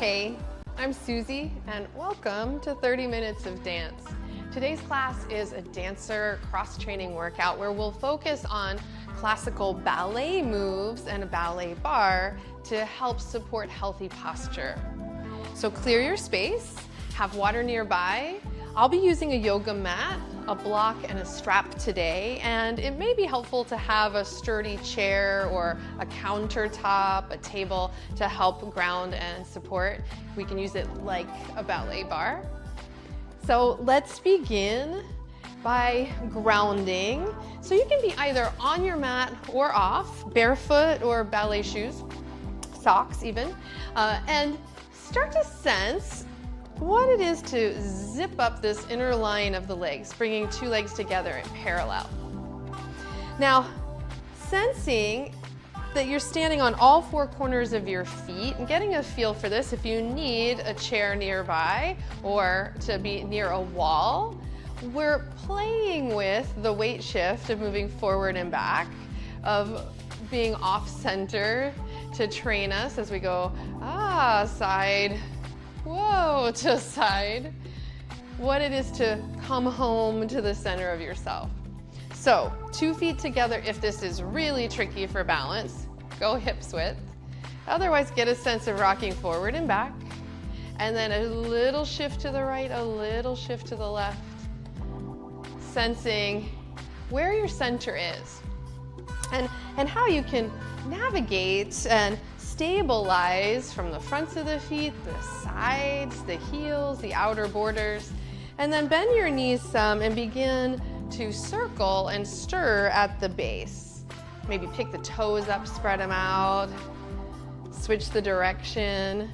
Hey, I'm Suzy and welcome to 30 Minutes of Dance. Today's class is a dancer cross-training workout where we'll focus on classical ballet moves and a ballet barre to help support healthy posture. So clear your space, have water nearby. I'll be using a yoga mat, a block, and a strap today, and it may be helpful to have a sturdy chair or a countertop, a table to help ground and support. We can use it like a ballet barre. So let's begin by grounding. So you can be either on your mat or off, barefoot or ballet shoes, socks even, and start to sense what it is to zip up this inner line of the legs, bringing two legs together in parallel. Now, sensing that you're standing on all four corners of your feet and getting a feel for this. If you need a chair nearby or to be near a wall, we're playing with the weight shift of moving forward and back, of being off center to train us as we go, side, whoa, to side, what it is to come home to the center of yourself. So 2 feet together if this is really tricky for balance, go hips width. Otherwise, get a sense of rocking forward and back, and then a little shift to the right, a little shift to the left, sensing where your center is and how you can navigate and stabilize from the fronts of the feet, the sides, the heels, the outer borders, and then bend your knees some and begin to circle and stir at the base. Maybe pick the toes up, spread them out, switch the direction.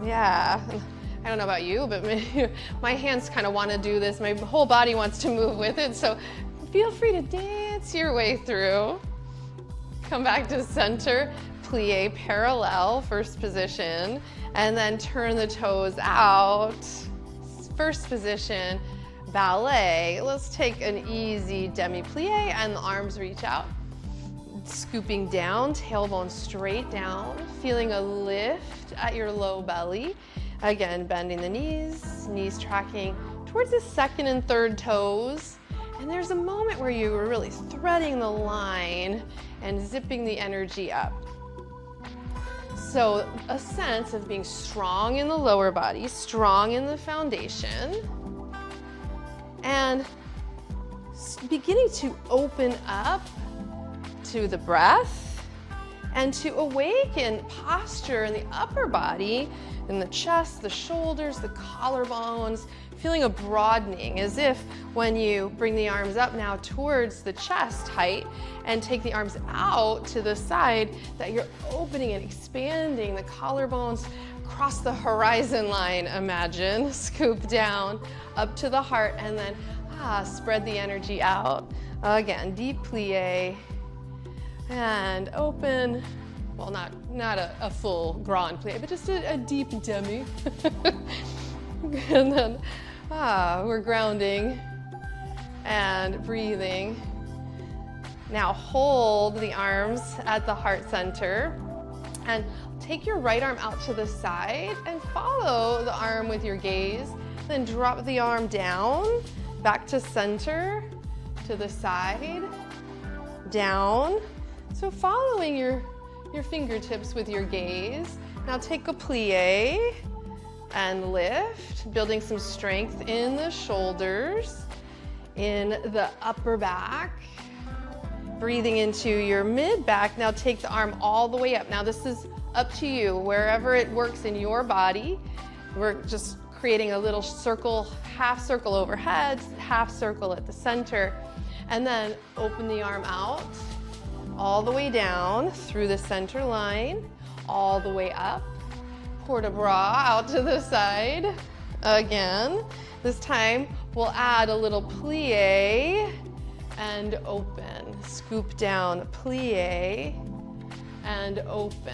Yeah, I don't know about you, but my hands kind of want to do this. My whole body wants to move with it, so feel free to dance your way through. Come back to center, plie parallel, first position, and then turn the toes out. First position, ballet. Let's take an easy demi-plie and the arms reach out. Scooping down, tailbone straight down, feeling a lift at your low belly. Again, bending the knees tracking towards the second and third toes. And there's a moment where you are really threading the line and zipping the energy up. So a sense of being strong in the lower body, strong in the foundation, and beginning to open up to the breath and to awaken posture in the upper body, in the chest, the shoulders, the collarbones, feeling a broadening, as if when you bring the arms up now towards the chest height and take the arms out to the side, that you're opening and expanding the collarbones across the horizon line, imagine. Scoop down up to the heart and then spread the energy out. Again, deep plie and open. Well, not a full grand plie, but just a deep demi. And then we're grounding and breathing. Now hold the arms at the heart center and take your right arm out to the side and follow the arm with your gaze. Then drop the arm down, back to center, to the side, down. So following your fingertips with your gaze. Now take a plie and lift, building some strength in the shoulders, in the upper back, breathing into your mid back. Now take the arm all the way up. Now this is up to you, wherever it works in your body. We're just creating a little circle, half circle overhead, half circle at the center, and then open the arm out, all the way down through the center line, all the way up. Port de bras out to the side. Again, this time we'll add a little plie and open. Scoop down, plie and open.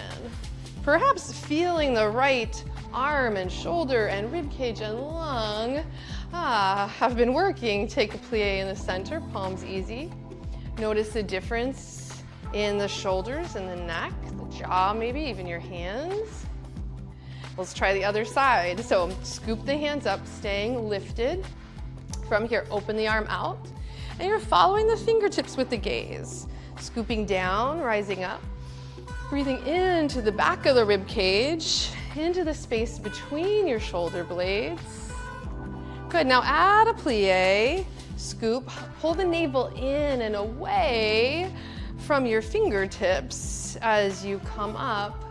Perhaps feeling the right arm and shoulder and rib cage and lung have been working. Take a plie in the center, palms easy. Notice the difference in the shoulders and the neck, the jaw, maybe even your hands. Let's try the other side. So scoop the hands up, staying lifted. From here, open the arm out, and you're following the fingertips with the gaze. Scooping down, rising up. Breathing into the back of the rib cage, into the space between your shoulder blades. Good, now add a plie. Scoop, pull the navel in and away from your fingertips as you come up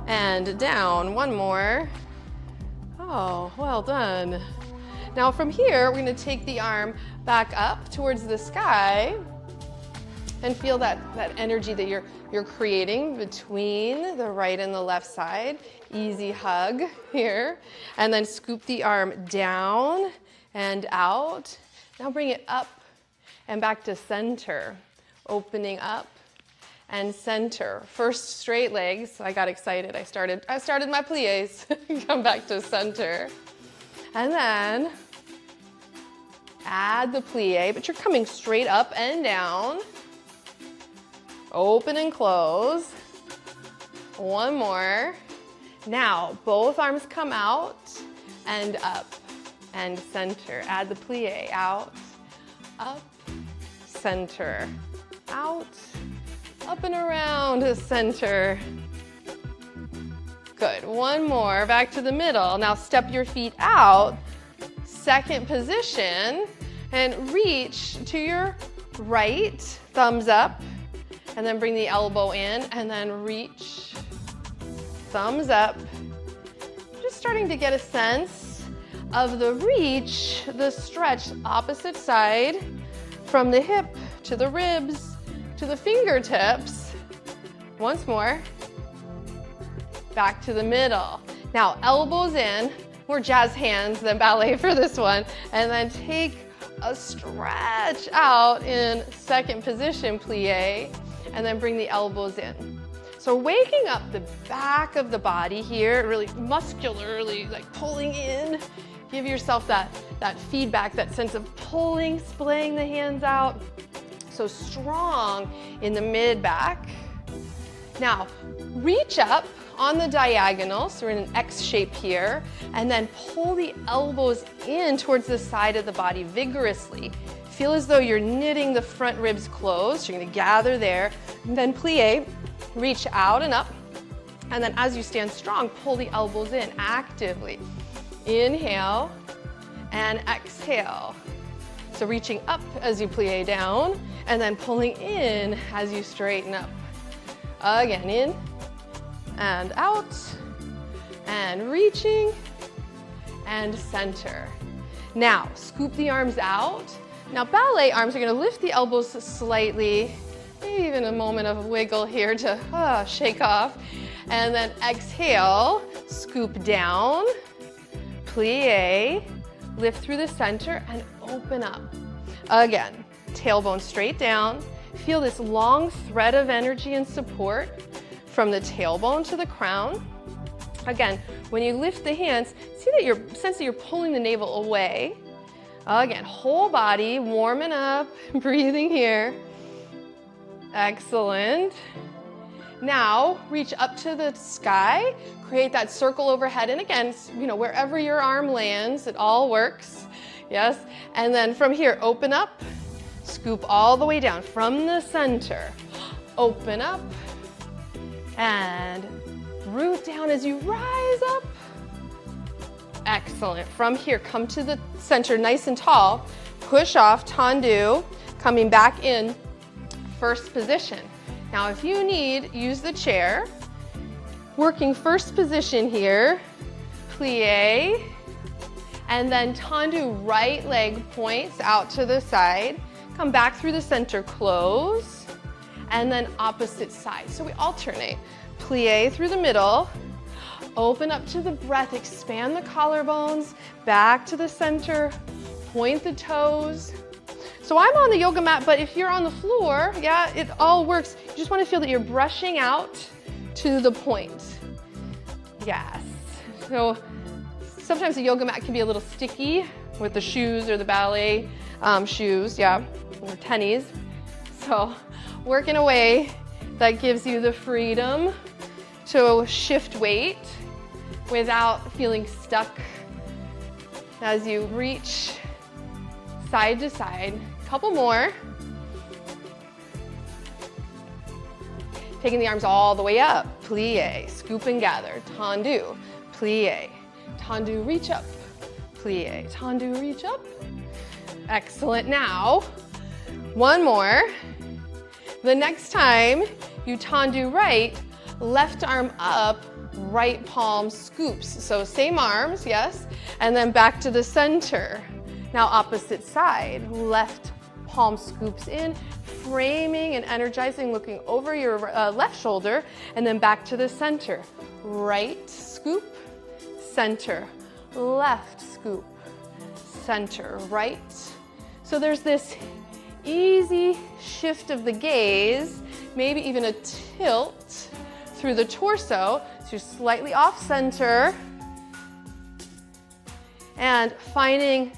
and down. One more. Oh, well done. Now from here, we're gonna take the arm back up towards the sky and feel that energy that you're creating between the right and the left side. Easy hug here. And then scoop the arm down and out. Now bring it up and back to center. Opening up and center. First straight legs. I got excited. I started my plies. Come back to center. And then add the plie, but you're coming straight up and down. Open and close. One more. Now, both arms come out and up and center. Add the plie, out, up, center, out, up and around to center. Good, one more, back to the middle. Now step your feet out, second position, and reach to your right, thumbs up, and then bring the elbow in, and then reach, thumbs up. Just starting to get a sense of the reach, the stretch, opposite side, from the hip to the ribs to the fingertips. Once more, back to the middle. Now elbows in, more jazz hands than ballet for this one, and then take a stretch out in second position, plie, and then bring the elbows in. So waking up the back of the body here, really muscularly, like pulling in. Give yourself that feedback, that sense of pulling, splaying the hands out. So strong in the mid-back. Now, reach up on the diagonal, so we're in an X shape here, and then pull the elbows in towards the side of the body vigorously. Feel as though you're knitting the front ribs closed. You're gonna gather there, and then plie, reach out and up, and then as you stand strong, pull the elbows in actively. Inhale and exhale. So reaching up as you plie down, and then pulling in as you straighten up. Again, in and out, and reaching, and center. Now, scoop the arms out. Now, ballet arms are gonna lift the elbows slightly, maybe even a moment of wiggle here to shake off. And then exhale, scoop down, plie, lift through the center, and open up. Again, tailbone straight down. Feel this long thread of energy and support from the tailbone to the crown. Again, when you lift the hands, sense that you're pulling the navel away. Again, whole body, warming up, breathing here. Excellent. Now, reach up to the sky, create that circle overhead, and again, wherever your arm lands, it all works. Yes, and then from here, open up, scoop all the way down from the center. Open up, and root down as you rise up. Excellent. From here, come to the center nice and tall. Push off, tendu, coming back in, first position. Now, if you need, use the chair. Working first position here, plie, and then tendu, right leg points out to the side. Come back through the center, close, and then opposite side. So we alternate. Plie through the middle, open up to the breath, expand the collarbones, back to the center, point the toes. So I'm on the yoga mat, but if you're on the floor, yeah, it all works. You just want to feel that you're brushing out to the point. Yes. So sometimes the yoga mat can be a little sticky with the shoes or the ballet shoes, yeah, or tennies. So working away That gives you the freedom to shift weight without feeling stuck as you reach side to side. Couple more. Taking the arms all the way up, plie, scoop and gather, tendu, plie, tendu, reach up, plie, tendu, reach up. Excellent. Now, one more. The next time you tendu right, left arm up, right palm scoops. So same arms, yes, and then back to the center. Now opposite side, left palm scoops in, framing and energizing, looking over your left shoulder, and then back to the center. Right scoop, center, left scoop, center, right. So there's this easy shift of the gaze, maybe even a tilt through the torso, so you're slightly off center, and finding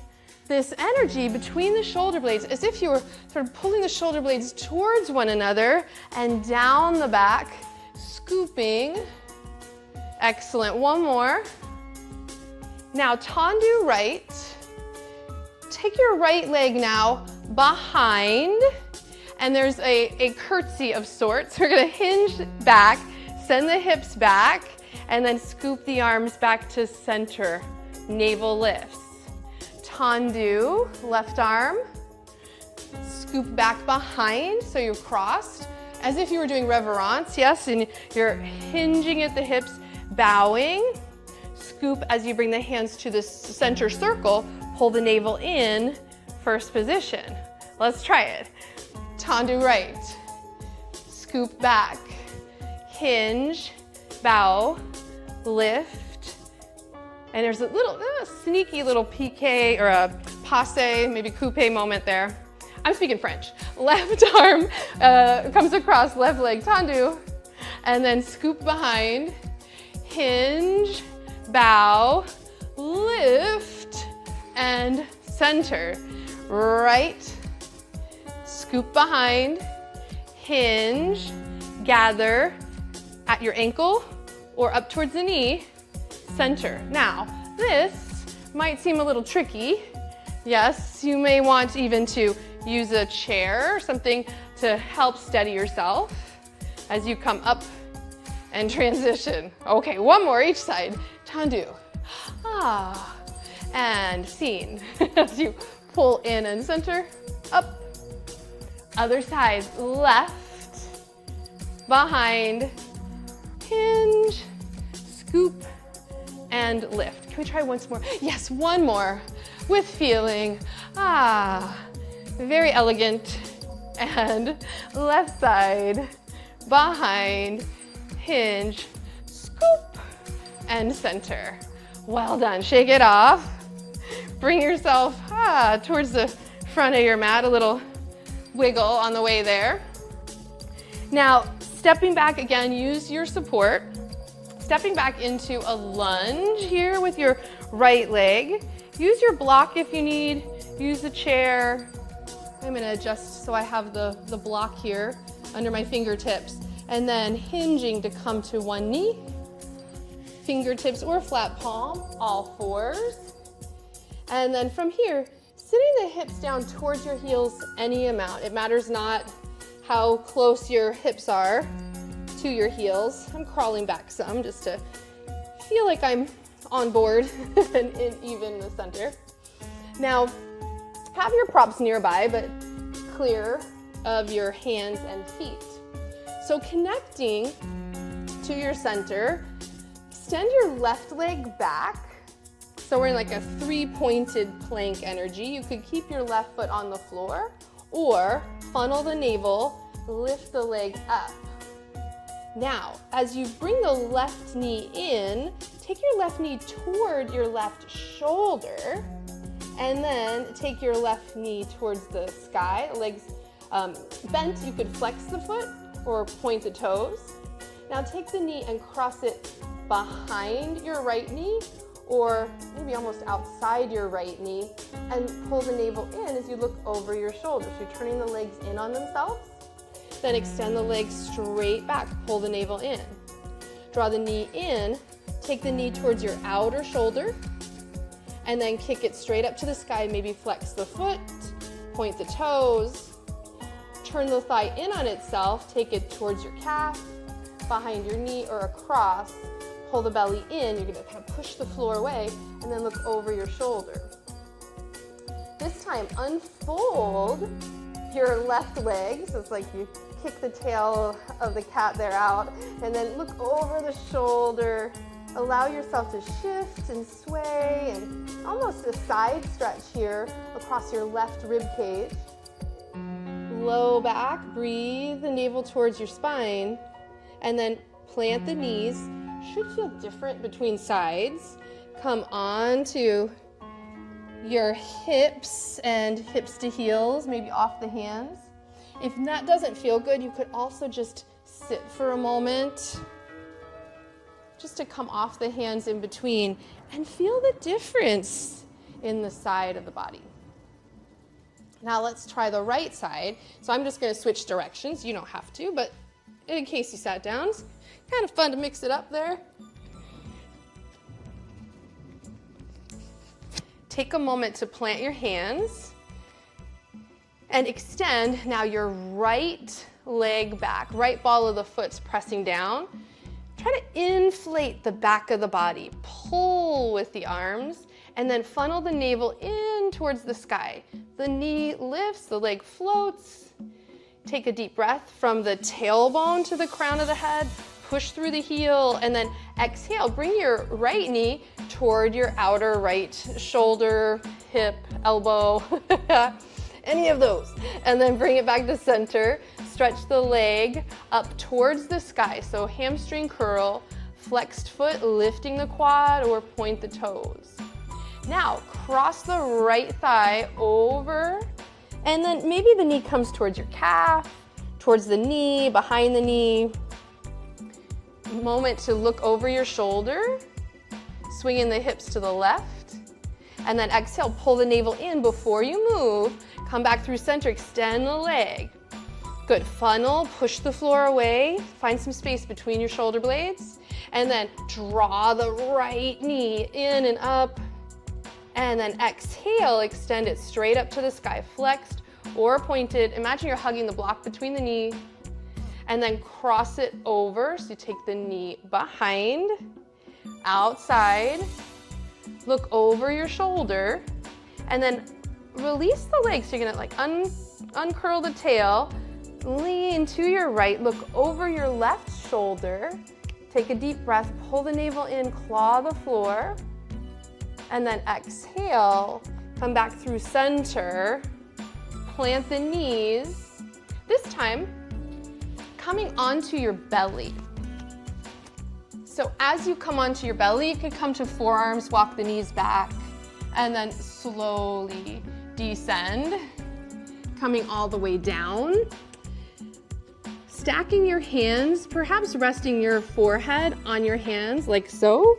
this energy between the shoulder blades as if you were sort of pulling the shoulder blades towards one another and down the back, scooping. Excellent. One more. Now tendu right. Take your right leg now behind, and there's a curtsy of sorts. We're gonna hinge back, send the hips back, and then scoop the arms back to center. Navel lifts. Tendu, left arm, scoop back behind, so you're crossed, as if you were doing reverence, yes, and you're hinging at the hips, bowing, scoop as you bring the hands to the center circle, pull the navel in, first position. Let's try it. Tendu right, scoop back, hinge, bow, lift, and there's a little sneaky little piqué or a passe, maybe coupe moment there. I'm speaking French. Left arm comes across, left leg, tendu, and then scoop behind, hinge, bow, lift, and center. Right, scoop behind, hinge, gather at your ankle or up towards the knee, center. Now, this might seem a little tricky. Yes, you may want even to use a chair or something to help steady yourself as you come up and transition. Okay, one more each side. Tendu. Ah, and scene. As you pull in and center, up. Other side, left, behind, hinge, scoop, and lift. Can we try once more? Yes, one more with feeling. Ah, very elegant. And left side, behind, hinge, scoop, and center. Well done. Shake it off. Bring yourself towards the front of your mat, a little wiggle on the way there. Now, stepping back again, use your support. Stepping back into a lunge here with your right leg. Use your block if you need. Use the chair. I'm gonna adjust so I have the block here under my fingertips. And then hinging to come to one knee. Fingertips or flat palm, all fours. And then from here, sitting the hips down towards your heels any amount. It matters not how close your hips are to your heels. I'm crawling back some just to feel like I'm on board and even in the center. Now, have your props nearby, but clear of your hands and feet. So connecting to your center, extend your left leg back. So we're in like a three-pointed plank energy. You could keep your left foot on the floor or funnel the navel, lift the leg up. Now, as you bring the left knee in, take your left knee toward your left shoulder, and then take your left knee towards the sky. Legs bent, you could flex the foot or point the toes. Now take the knee and cross it behind your right knee, or maybe almost outside your right knee, and pull the navel in as you look over your shoulders. You're turning the legs in on themselves. Then extend the leg straight back, pull the navel in. Draw the knee in, take the knee towards your outer shoulder, and then kick it straight up to the sky. Maybe flex the foot, point the toes, turn the thigh in on itself, take it towards your calf, behind your knee or across, pull the belly in. You're gonna kind of push the floor away and then look over your shoulder. This time, unfold your left leg, so it's like you kick the tail of the cat there out, and then look over the shoulder. Allow yourself to shift and sway, and almost a side stretch here across your left rib cage. Low back, breathe the navel towards your spine, and then plant the knees. Should feel different between sides. Come on to your hips and hips to heels, maybe off the hands. If that doesn't feel good, you could also just sit for a moment, just to come off the hands in between and feel the difference in the side of the body. Now let's try the right side. So I'm just going to switch directions. You don't have to, but in case you sat down, it's kind of fun to mix it up there. Take a moment to plant your hands and extend now your right leg back, right ball of the foot's pressing down. Try to inflate the back of the body, pull with the arms, and then funnel the navel in towards the sky. The knee lifts, the leg floats. Take a deep breath from the tailbone to the crown of the head, push through the heel, and then exhale. Bring your right knee toward your outer right shoulder, hip, elbow, any of those. And then bring it back to center. Stretch the leg up towards the sky. So hamstring curl, flexed foot, lifting the quad or point the toes. Now cross the right thigh over, and then maybe the knee comes towards your calf, towards the knee, behind the knee. Moment to look over your shoulder, swinging the hips to the left, and then exhale, pull the navel in before you move. Come back through center, extend the leg. Good, funnel, push the floor away, find some space between your shoulder blades, and then draw the right knee in and up, and then exhale, extend it straight up to the sky, flexed or pointed. Imagine you're hugging the block between the knee, and then cross it over. So you take the knee behind, outside, look over your shoulder, and then release the legs. So you're gonna like uncurl the tail, lean to your right, look over your left shoulder, take a deep breath, pull the navel in, claw the floor, and then exhale, come back through center, plant the knees. This time, coming onto your belly. So as you come onto your belly, you could come to forearms, walk the knees back, and then slowly descend, coming all the way down. Stacking your hands, perhaps resting your forehead on your hands like so.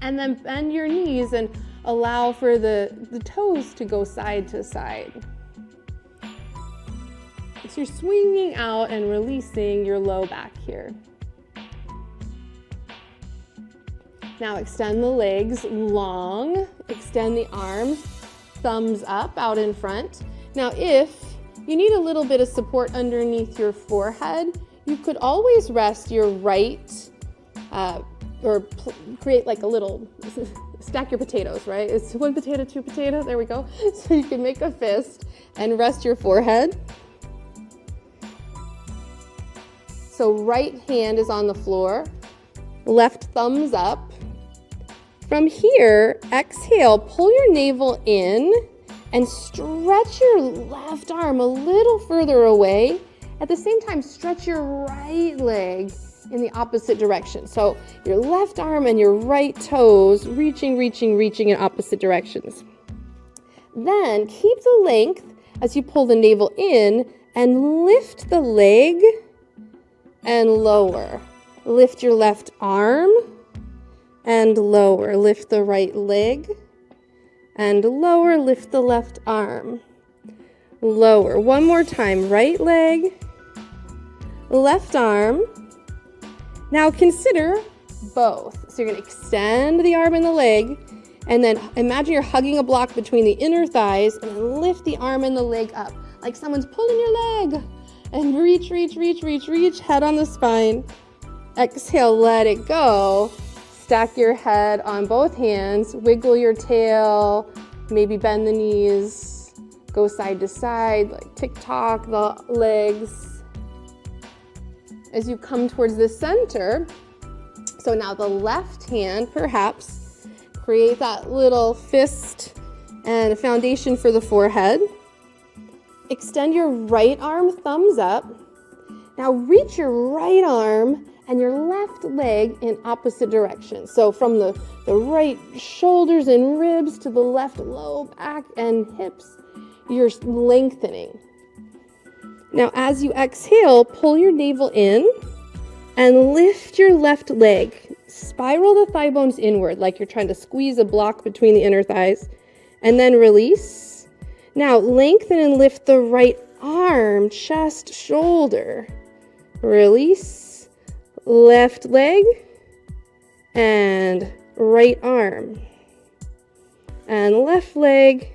And then bend your knees and allow for the toes to go side to side. So you're swinging out and releasing your low back here. Now extend the legs long, extend the arms, thumbs up out in front. Now if you need a little bit of support underneath your forehead, you could always rest your right, create like a little, stack your potatoes, right? It's one potato, two potatoes, there we go. So you can make a fist and rest your forehead. So right hand is on the floor, left thumbs up. From here, exhale, pull your navel in and stretch your left arm a little further away. At the same time, stretch your right leg in the opposite direction. So your left arm and your right toes reaching in opposite directions. Then keep the length as you pull the navel in and lift the leg and lower. Lift your left arm and lower. Lift the right leg and lower. Lift the left arm. lower. One more time, right leg, left arm. Now consider both. So you're gonna extend the arm and the leg, and then imagine you're hugging a block between the inner thighs, and then lift the arm and the leg up, like someone's pulling your leg. And reach, reach, reach, reach, reach, head on the spine. Exhale, let it go. Stack your head on both hands, wiggle your tail, maybe bend the knees, go side to side, like tick-tock the legs. As you come towards the center, so now the left hand, perhaps, create that little fist and a foundation for the forehead. Extend your right arm, thumbs up. Now reach your right arm and your left leg in opposite direction. So from the right shoulders and ribs to the left low back and hips, you're lengthening. Now as you exhale, pull your navel in and lift your left leg. Spiral the thigh bones inward like you're trying to squeeze a block between the inner thighs, and then release. Now lengthen and lift the right arm, chest, shoulder. Release, left leg, and right arm. And left leg,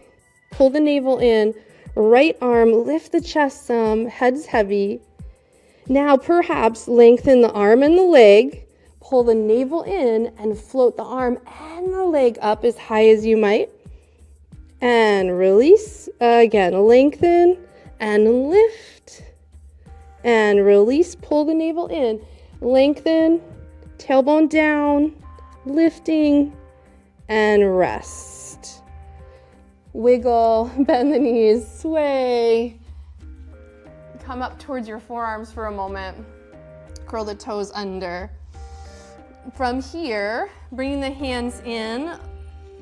pull the navel in, right arm, lift the chest some, head's heavy. Now perhaps lengthen the arm and the leg, pull the navel in and float the arm and the leg up as high as you might. And release, again, lengthen and lift and release, pull the navel in, lengthen, tailbone down, lifting and rest. Wiggle, bend the knees, sway. Come up towards your forearms for a moment, curl the toes under. From here, bringing the hands in,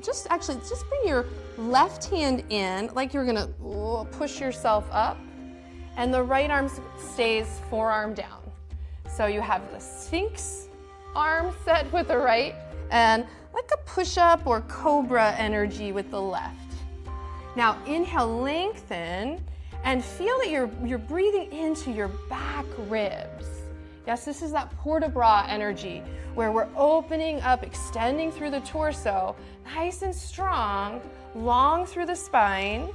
just bring your left hand in like you're gonna push yourself up, and the right arm stays forearm down. So you have the Sphinx arm set with the right, and like a push-up or cobra energy with the left. Now inhale, lengthen, and feel that you're breathing into your back ribs. Yes, this is that port de bras energy where we're opening up, extending through the torso, nice and strong, long through the spine,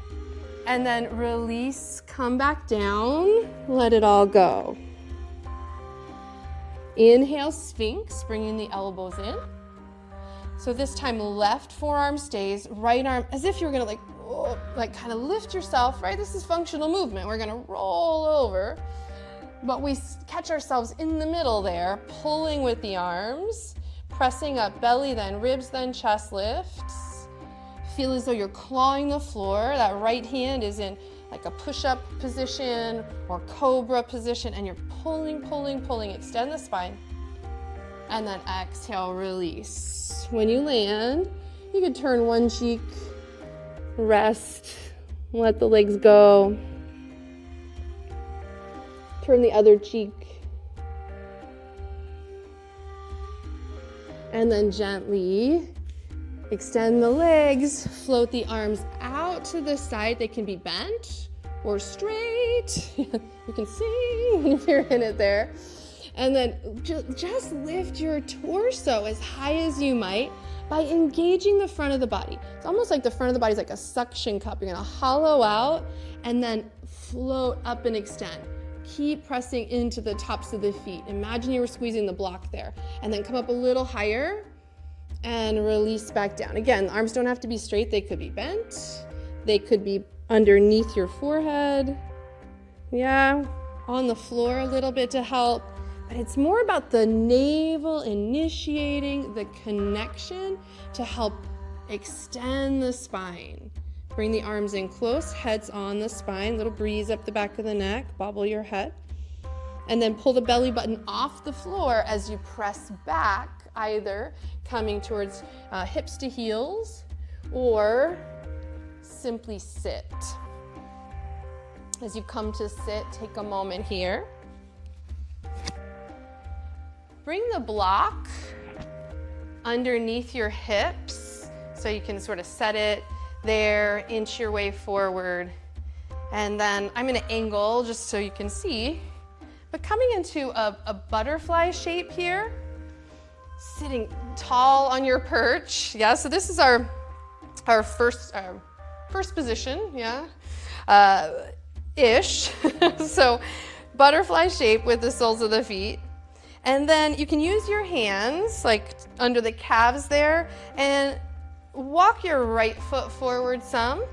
and then release, come back down, let it all go. Inhale, Sphinx, bringing the elbows in. So this time left forearm stays, right arm, as if you're gonna like kind of lift yourself, right? This is functional movement. We're gonna roll over, but we catch ourselves in the middle there, pulling with the arms, pressing up belly, then ribs, then chest lifts. Feel as though you're clawing the floor. That right hand is in like a push-up position or cobra position, and you're pulling, pulling, pulling. Extend the spine. And then exhale, release. When you land, you can turn one cheek, rest, let the legs go. Turn the other cheek. And then gently extend the legs, float the arms out to the side. They can be bent or straight. You can sing if you're in it there. And then just lift your torso as high as you might by engaging the front of the body. It's almost like the front of the body is like a suction cup. You're gonna hollow out and then float up and extend. Keep pressing into the tops of the feet. Imagine you were squeezing the block there. And then come up a little higher and release back down. Again, the arms don't have to be straight. They could be bent. They could be underneath your forehead. Yeah, on the floor a little bit to help. But it's more about the navel initiating the connection to help extend the spine. Bring the arms in close, heads on the spine, little breeze up the back of the neck, bobble your head. And then pull the belly button off the floor as you press back, either coming towards hips to heels or simply sit. As you come to sit, take a moment here. Bring the block underneath your hips so you can sort of set it there, inch your way forward, And then I'm gonna angle just so you can see, but coming into a butterfly shape here, sitting tall on your perch. Yeah, so this is our first position, yeah, ish. So butterfly shape with the soles of the feet. And then you can use your hands like under the calves there and walk your right foot forward some.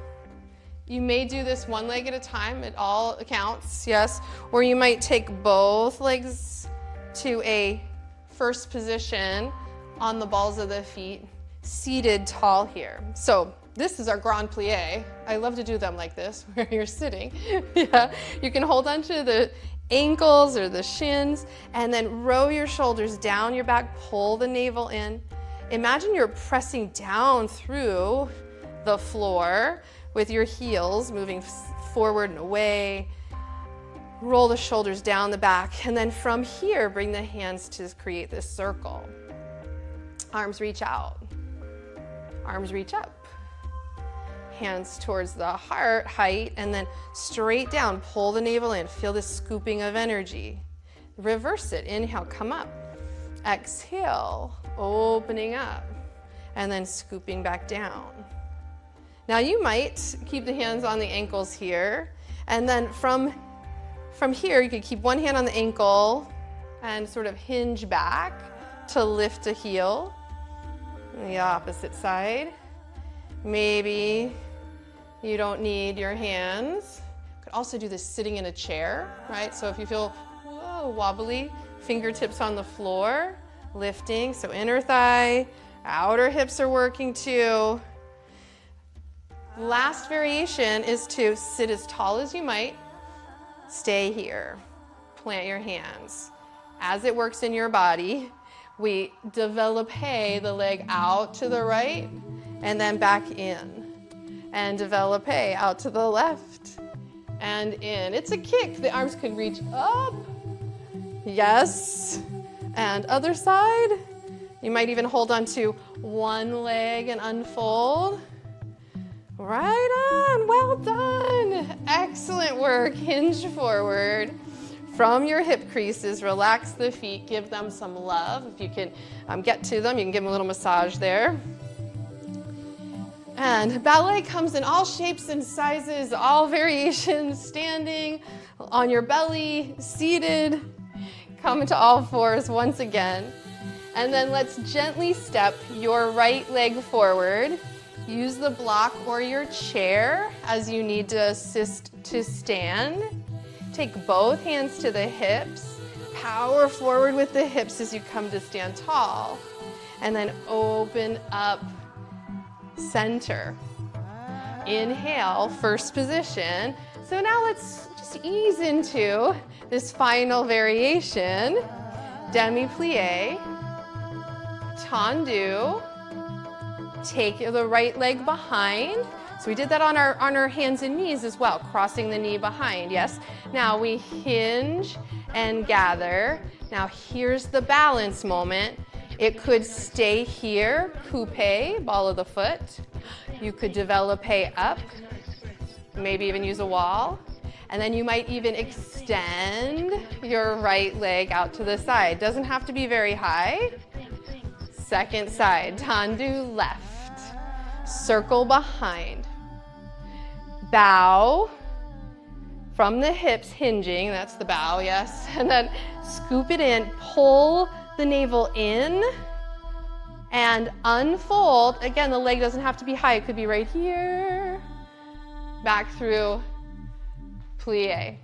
You may do this one leg at a time, it all counts, yes. Or you might take both legs to a first position on the balls of the feet, seated tall here. So this is our grand plie. I love to do them like this, where you're sitting. Yeah, you can hold onto the ankles or the shins, and then row your shoulders down your back, pull the navel in. Imagine you're pressing down through the floor with your heels moving forward and away. Roll the shoulders down the back, and then from here, bring the hands to create this circle. Arms reach out, arms reach up. Hands towards the heart height, and then straight down, pull the navel in, feel this scooping of energy. Reverse it, inhale, come up. Exhale, opening up, and then scooping back down. Now you might keep the hands on the ankles here, and then from here, you could keep one hand on the ankle and sort of hinge back to lift a heel. The opposite side. Maybe you don't need your hands. You could also do this sitting in a chair, right? So if you feel wobbly, fingertips on the floor, lifting. So inner thigh, outer hips are working too. Last variation is to sit as tall as you might. Stay here. Plant your hands. As it works in your body, we développé the leg out to the right and then back in. And développé out to the left and in. It's a kick. The arms can reach up. Yes. And other side. You might even hold on to one leg and unfold. Right on. Well done. Excellent work. Hinge forward. From your hip creases, relax the feet, give them some love. If you can get to them, you can give them a little massage there. And ballet comes in all shapes and sizes, all variations, standing, on your belly, seated. Come to all fours once again. And then let's gently step your right leg forward. Use the block or your chair as you need to assist to stand. Take both hands to the hips. Power forward with the hips as you come to stand tall. And then open up, center. Inhale, first position. So now let's just ease into this final variation. Demi-plie, tendu. Take the right leg behind. So we did that on our hands and knees as well, crossing the knee behind, yes? Now we hinge and gather. Now here's the balance moment. It could stay here, coupe, ball of the foot. You could développé up, maybe even use a wall. And then you might even extend your right leg out to the side. Doesn't have to be very high. Second side, tendu left, circle behind. Bow from the hips, hinging, that's the bow, yes. And then scoop it in, pull the navel in, and unfold. Again, the leg doesn't have to be high, it could be right here. Back through plie.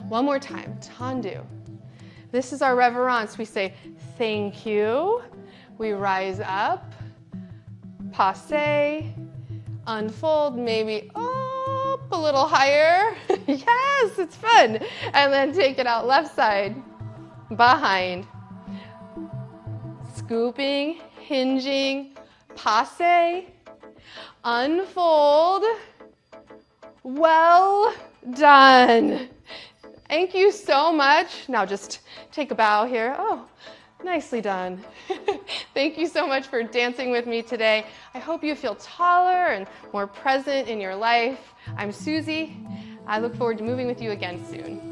One more time, tendu. This is our reverence. We say thank you. We rise up, passe, unfold, maybe up a little higher. Yes, it's fun. And then take it out left side, behind. Scooping, hinging, passe, unfold. Well done. Thank you so much. Now just take a bow here. Oh, nicely done. Thank you so much for dancing with me today. I hope you feel taller and more present in your life. I'm Suzy. I look forward to moving with you again soon.